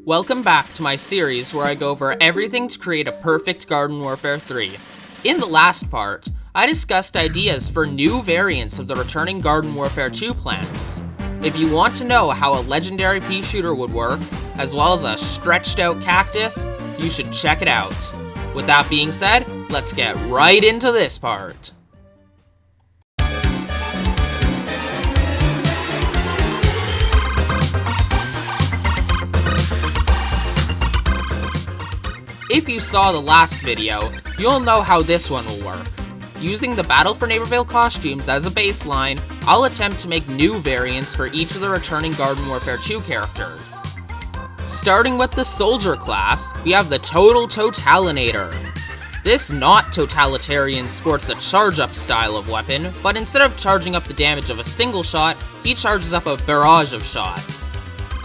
Welcome back to my series where I go over everything to create a perfect Garden Warfare 3. In the last part, I discussed ideas for new variants of the returning Garden Warfare 2 plans. If you want to know how a legendary pea shooter would work, as well as a stretched out cactus, you should check it out. With that being said, let's get right into this part. If you saw the last video, you'll know how this one will work. Using the Battle for Neighborville costumes as a baseline, I'll attempt to make new variants for each of the returning Garden Warfare 2 characters. Starting with the Soldier class, we have the Total Totalinator. This not totalitarian sports a charge-up style of weapon, but instead of charging up the damage of a single shot, he charges up a barrage of shots.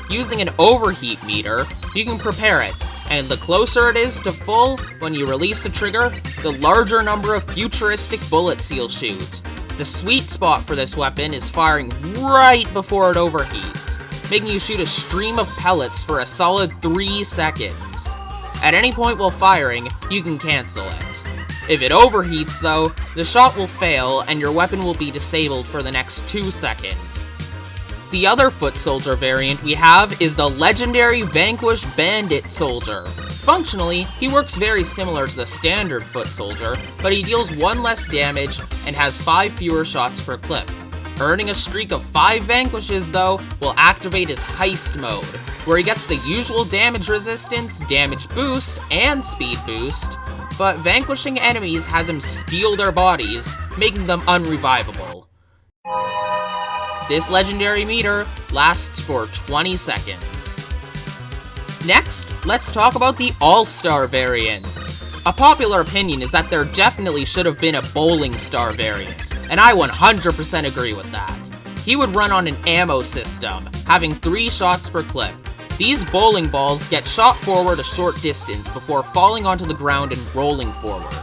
Using an overheat meter, you can prepare it, and the closer it is to full when you release the trigger, the larger number of futuristic bullets you'll shoot. The sweet spot for this weapon is firing right before it overheats, making you shoot a stream of pellets for a solid 3 seconds. At any point while firing, you can cancel it. If it overheats though, the shot will fail and your weapon will be disabled for the next 2 seconds. The other foot soldier variant we have is the legendary vanquished bandit soldier. Functionally, he works very similar to the standard foot soldier, but he deals 1 less damage and has 5 fewer shots per clip. Earning a streak of 5 vanquishes though will activate his heist mode, where he gets the usual damage resistance, damage boost, and speed boost, but vanquishing enemies has him steal their bodies, making them unrevivable. This legendary meter lasts for 20 seconds. Next, let's talk about the All-Star variants. A popular opinion is that there definitely should have been a Bowling Star variant, and I 100% agree with that. He would run on an ammo system, having 3 shots per clip. These bowling balls get shot forward a short distance before falling onto the ground and rolling forward.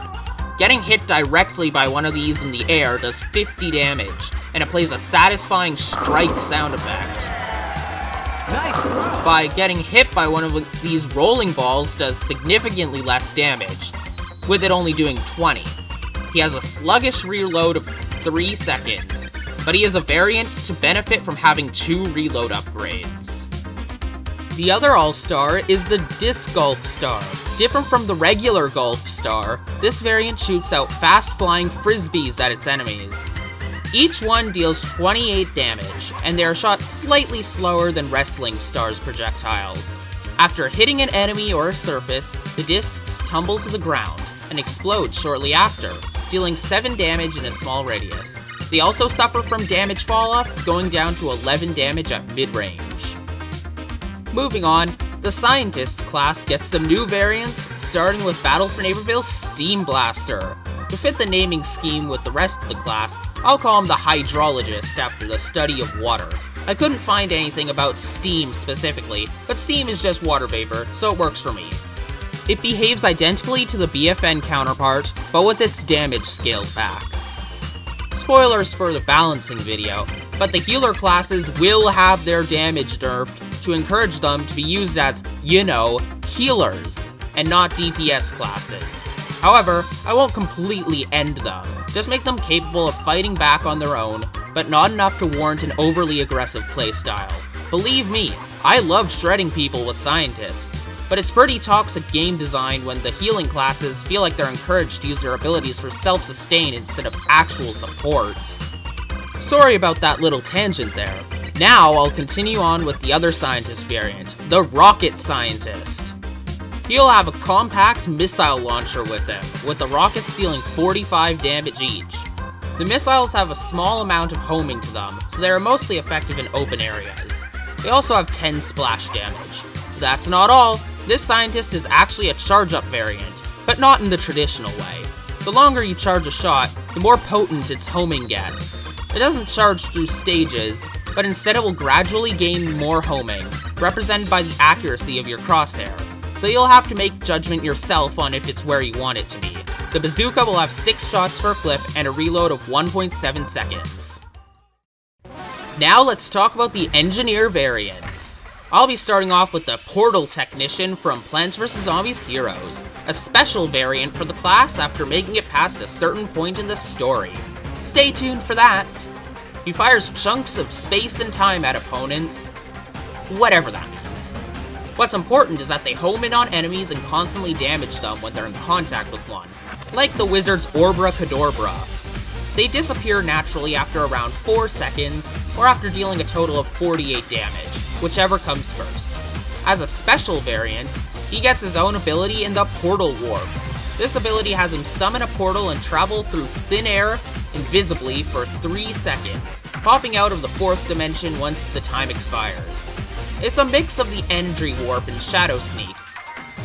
Getting hit directly by one of these in the air does 50 damage, and it plays a satisfying strike sound effect. Nice throw. By getting hit by one of these rolling balls does significantly less damage, with it only doing 20. He has a sluggish reload of 3 seconds, but he is a variant to benefit from having 2 reload upgrades. The other All-Star is the Disc Golf Star. Different from the regular Golf Star, this variant shoots out fast-flying frisbees at its enemies. Each one deals 28 damage, and they are shot slightly slower than Wrestling Star's projectiles. After hitting an enemy or a surface, the discs tumble to the ground and explode shortly after, dealing 7 damage in a small radius. They also suffer from damage falloff, going down to 11 damage at mid-range. Moving on, the Scientist class gets some new variants, starting with Battle for Neighborville's Steam Blaster. To fit the naming scheme with the rest of the class, I'll call him the Hydrologist after the study of water. I couldn't find anything about steam specifically, but steam is just water vapor, so it works for me. It behaves identically to the BFN counterpart, but with its damage scaled back. Spoilers for the balancing video, but the healer classes will have their damage nerfed to encourage them to be used as, healers, and not DPS classes. However, I won't completely end them, just make them capable of fighting back on their own, but not enough to warrant an overly aggressive playstyle. Believe me, I love shredding people with Scientists, but it's pretty toxic game design when the healing classes feel like they're encouraged to use their abilities for self-sustain instead of actual support. Sorry about that little tangent there. Now I'll continue on with the other Scientist variant, the Rocket Scientist. He'll have a compact missile launcher with him, with the rockets dealing 45 damage each. The missiles have a small amount of homing to them, so they are mostly effective in open areas. They also have 10 splash damage. But that's not all, this Scientist is actually a charge-up variant, but not in the traditional way. The longer you charge a shot, the more potent its homing gets. It doesn't charge through stages, but instead it will gradually gain more homing, represented by the accuracy of your crosshair. So you'll have to make judgment yourself on if it's where you want it to be. The bazooka will have 6 shots per clip and a reload of 1.7 seconds. Now let's talk about the engineer variants. I'll be starting off with the Portal Technician from Plants vs. Zombies Heroes, a special variant for the class after making it past a certain point in the story. Stay tuned for that. He fires chunks of space and time at opponents, whatever that means. What's important is that they home in on enemies and constantly damage them when they're in contact with one, like the wizard's Orbra Cadabra. They disappear naturally after around 4 seconds, or after dealing a total of 48 damage, whichever comes first. As a special variant, he gets his own ability in the Portal Warp. This ability has him summon a portal and travel through thin air invisibly for 3 seconds, popping out of the 4th dimension once the time expires. It's a mix of the Endry Warp and Shadow Sneak,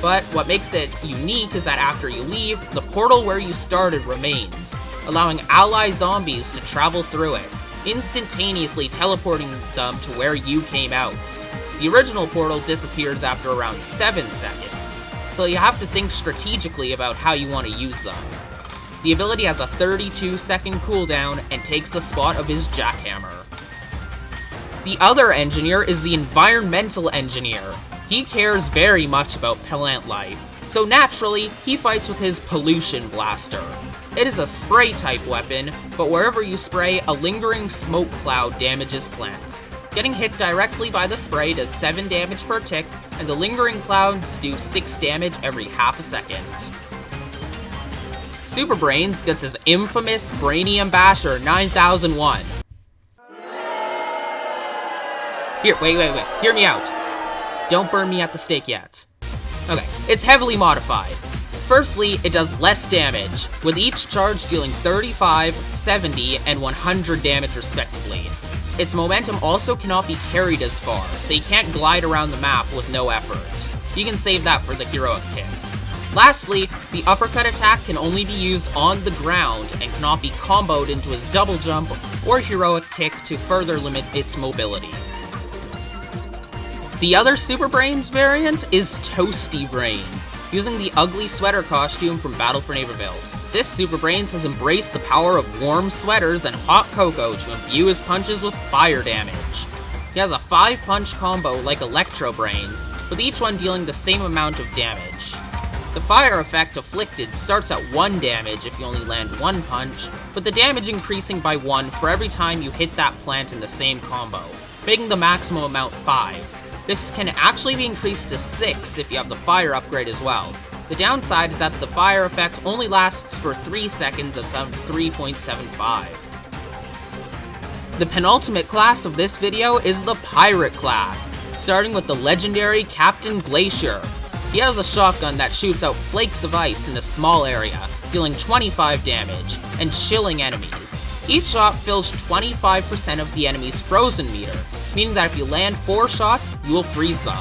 but what makes it unique is that after you leave, the portal where you started remains, allowing ally zombies to travel through it, instantaneously teleporting them to where you came out. The original portal disappears after around 7 seconds, so you have to think strategically about how you want to use them. The ability has a 32-second cooldown and takes the spot of his jackhammer. The other engineer is the environmental engineer. He cares very much about plant life, so naturally, he fights with his pollution blaster. It is a spray-type weapon, but wherever you spray, a lingering smoke cloud damages plants. Getting hit directly by the spray does 7 damage per tick, and the lingering clouds do 6 damage every half a second. Super Brainz gets his infamous Brainium Basher 9001. Here, wait, hear me out. Don't burn me at the stake yet. Okay, it's heavily modified. Firstly, it does less damage, with each charge dealing 35, 70, and 100 damage respectively. Its momentum also cannot be carried as far, so you can't glide around the map with no effort. You can save that for the heroic kick. Lastly, the uppercut attack can only be used on the ground and cannot be comboed into his double jump or heroic kick to further limit its mobility. The other Super Brainz variant is Toasty Brainz, using the ugly sweater costume from Battle for Neighborville. This Super Brainz has embraced the power of warm sweaters and hot cocoa to imbue his punches with fire damage. He has a 5-punch combo like Electro Brainz, with each one dealing the same amount of damage. The fire effect afflicted starts at 1 damage if you only land 1 punch, with the damage increasing by 1 for every time you hit that plant in the same combo, making the maximum amount 5. This can actually be increased to 6 if you have the fire upgrade as well. The downside is that the fire effect only lasts for 3 seconds at 3.75. The penultimate class of this video is the Pirate class, starting with the legendary Captain Glacier. He has a shotgun that shoots out flakes of ice in a small area, dealing 25 damage, and chilling enemies. Each shot fills 25% of the enemy's frozen meter, meaning that if you land 4 shots, you will freeze them.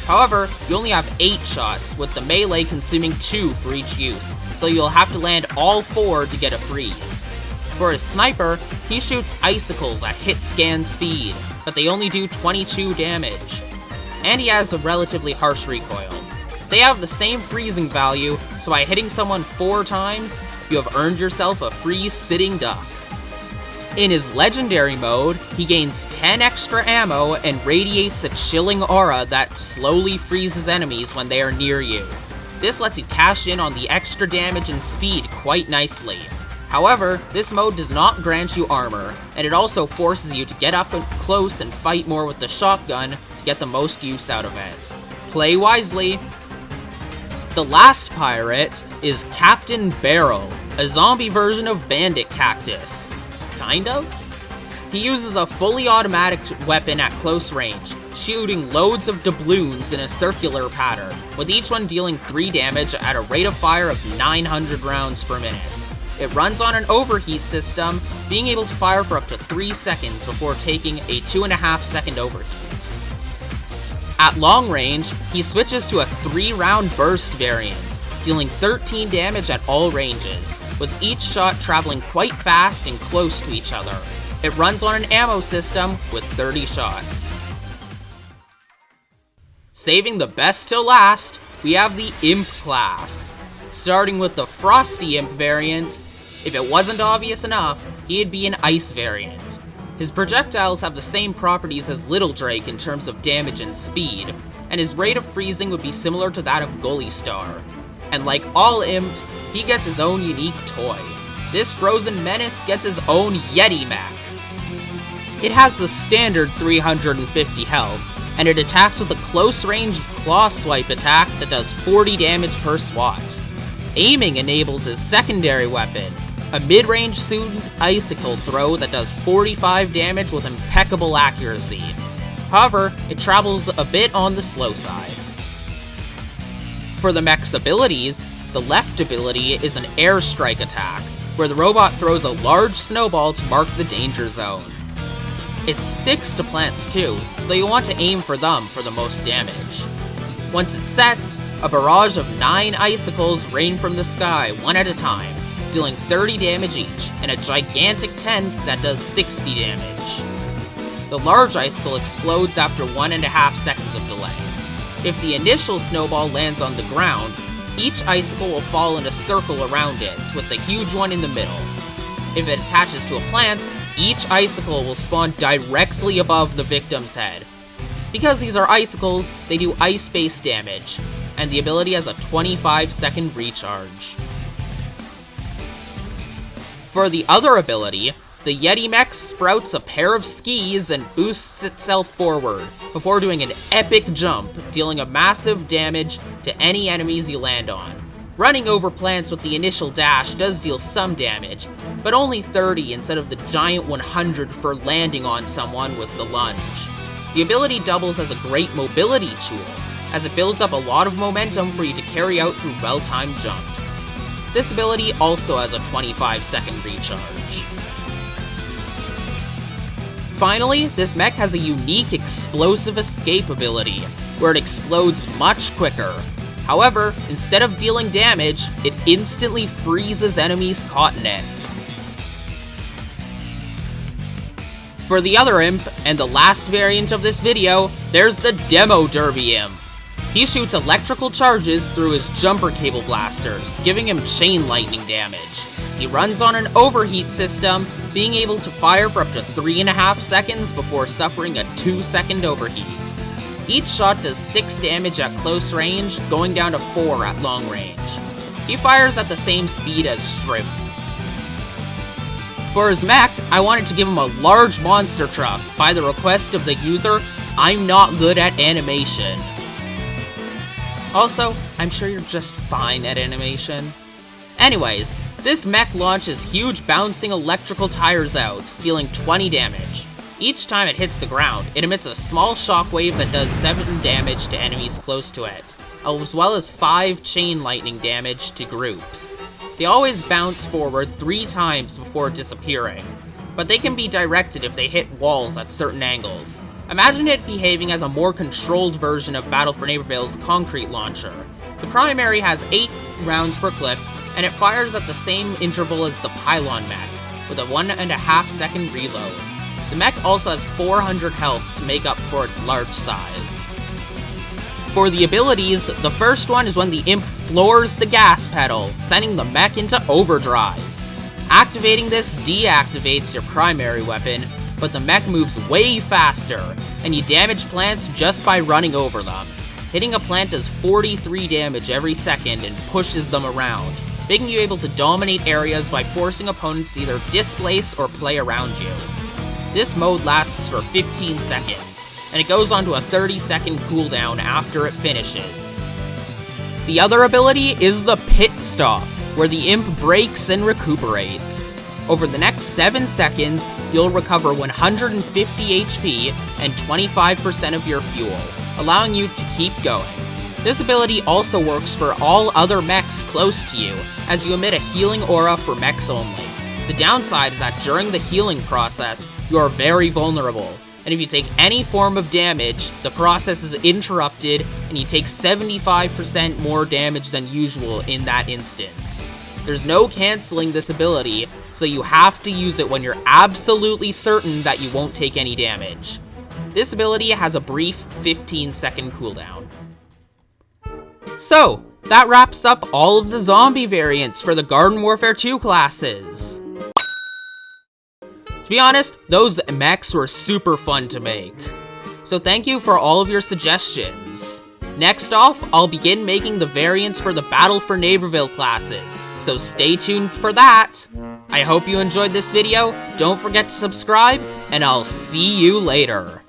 However, you only have 8 shots, with the melee consuming 2 for each use, so you'll have to land all 4 to get a freeze. For his sniper, he shoots icicles at hit scan speed, but they only do 22 damage. And he has a relatively harsh recoil. They have the same freezing value, so by hitting someone 4 times, you have earned yourself a free sitting duck. In his legendary mode, he gains 10 extra ammo and radiates a chilling aura that slowly freezes enemies when they are near you. This lets you cash in on the extra damage and speed quite nicely. However, this mode does not grant you armor, and it also forces you to get up close and fight more with the shotgun to get the most use out of it. Play wisely. The last pirate is Captain Barrel, a zombie version of Bandit Cactus. Kind of? He uses a fully automatic weapon at close range, shooting loads of doubloons in a circular pattern, with each one dealing 3 damage at a rate of fire of 900 rounds per minute. It runs on an overheat system, being able to fire for up to 3 seconds before taking a 2.5 second overheat. At long range, he switches to a 3-round burst variant, dealing 13 damage at all ranges, with each shot traveling quite fast and close to each other. It runs on an ammo system with 30 shots. Saving the best till last, we have the Imp class. Starting with the Frosty Imp variant, if it wasn't obvious enough, he'd be an Ice variant. His projectiles have the same properties as Little Drake in terms of damage and speed, and his rate of freezing would be similar to that of Gully Star. And like all imps, he gets his own unique toy. This frozen menace gets his own Yeti mech. It has the standard 350 health, and it attacks with a close-range claw swipe attack that does 40 damage per swat. Aiming enables his secondary weapon, a mid-range suited icicle throw that does 45 damage with impeccable accuracy. However, it travels a bit on the slow side. For the mech's abilities, the left ability is an airstrike attack, where the robot throws a large snowball to mark the danger zone. It sticks to plants too, so you want to aim for them for the most damage. Once it sets, a barrage of 9 icicles rain from the sky one at a time, dealing 30 damage each, and a gigantic 10th that does 60 damage. The large icicle explodes after 1.5 seconds of delay. If the initial snowball lands on the ground, each icicle will fall in a circle around it, with the huge one in the middle. If it attaches to a plant, each icicle will spawn directly above the victim's head. Because these are icicles, they do ice-based damage, and the ability has a 25-second recharge. For the other ability, the Yeti mech sprouts a pair of skis and boosts itself forward, before doing an epic jump, dealing a massive damage to any enemies you land on. Running over plants with the initial dash does deal some damage, but only 30 instead of the giant 100 for landing on someone with the lunge. The ability doubles as a great mobility tool, as it builds up a lot of momentum for you to carry out through well-timed jumps. This ability also has a 25-second recharge. Finally, this mech has a unique explosive escape ability, where it explodes much quicker. However, instead of dealing damage, it instantly freezes enemies caught in it. For the other imp, and the last variant of this video, there's the Demo Derby imp. He shoots electrical charges through his jumper cable blasters, giving him chain lightning damage. He runs on an overheat system, being able to fire for up to 3.5 seconds before suffering a 2-second overheat. Each shot does 6 damage at close range, going down to 4 at long range. He fires at the same speed as Shrimp. For his mech, I wanted to give him a large monster truck by the request of the user, I'm not good at animation. Also, I'm sure you're just fine at animation. Anyways, this mech launches huge bouncing electrical tires out, dealing 20 damage. Each time it hits the ground, it emits a small shockwave that does 7 damage to enemies close to it, as well as 5 chain lightning damage to groups. They always bounce forward 3 times before disappearing, but they can be directed if they hit walls at certain angles. Imagine it behaving as a more controlled version of Battle for Neighborville's concrete launcher. The primary has 8 rounds per clip, and it fires at the same interval as the pylon mech, with a 1.5 second reload. The mech also has 400 health to make up for its large size. For the abilities, the first one is when the imp floors the gas pedal, sending the mech into overdrive. Activating this deactivates your primary weapon, but the mech moves way faster, and you damage plants just by running over them. Hitting a plant does 43 damage every second and pushes them around, making you able to dominate areas by forcing opponents to either displace or play around you. This mode lasts for 15 seconds, and it goes on to a 30-second cooldown after it finishes. The other ability is the Pit Stop, where the imp brakes and recuperates. Over the next 7 seconds, you'll recover 150 HP and 25% of your fuel, allowing you to keep going. This ability also works for all other mechs close to you, as you emit a healing aura for mechs only. The downside is that during the healing process, you are very vulnerable, and if you take any form of damage, the process is interrupted, and you take 75% more damage than usual in that instance. There's no canceling this ability, so you have to use it when you're absolutely certain that you won't take any damage. This ability has a brief 15-second cooldown. So, that wraps up all of the zombie variants for the Garden Warfare 2 classes. To be honest, those mechs were super fun to make. So thank you for all of your suggestions. Next off, I'll begin making the variants for the Battle for Neighborville classes, so stay tuned for that. I hope you enjoyed this video, don't forget to subscribe, and I'll see you later.